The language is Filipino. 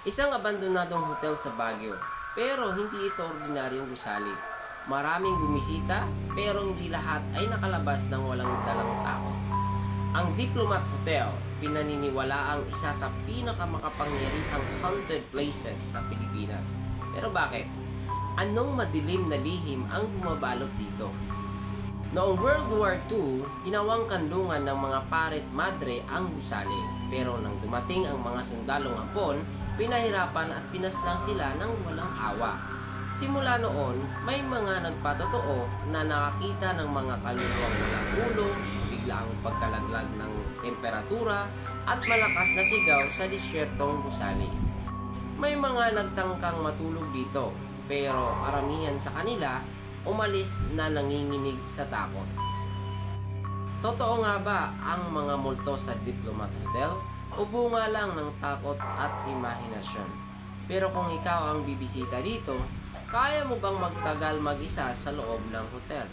Isang abandonadong hotel sa Baguio, pero hindi ito ordinaryong gusali. Maraming bumisita, pero hindi lahat ay nakalabas ng walang dalang takot. Ang Diplomat Hotel, pinaniniwala ang isa sa pinakamakapangyarihang haunted places sa Pilipinas. Pero bakit? Anong madilim na lihim ang bumabalot dito? Noong World War II, ginawang kanlungan ng mga paret madre ang gusali. Pero nang dumating ang mga sundalong Hapon, pinahirapan at pinaslang sila ng walang awa. Simula noon, may mga nagpatotoo na nakakita ng mga kaluluwang walang ulo, biglaang pagkalaglag ng temperatura, at malakas na sigaw sa disyertong gusali. May mga nagtangkang matulog dito, pero karamihan sa kanila umalis na nanginginig sa takot. Totoo nga ba ang mga multo sa Diplomat Hotel? O bunga lang ng takot at imahinasyon? Pero kung ikaw ang bibisita dito, kaya mo bang magtagal mag-isa sa loob ng hotel?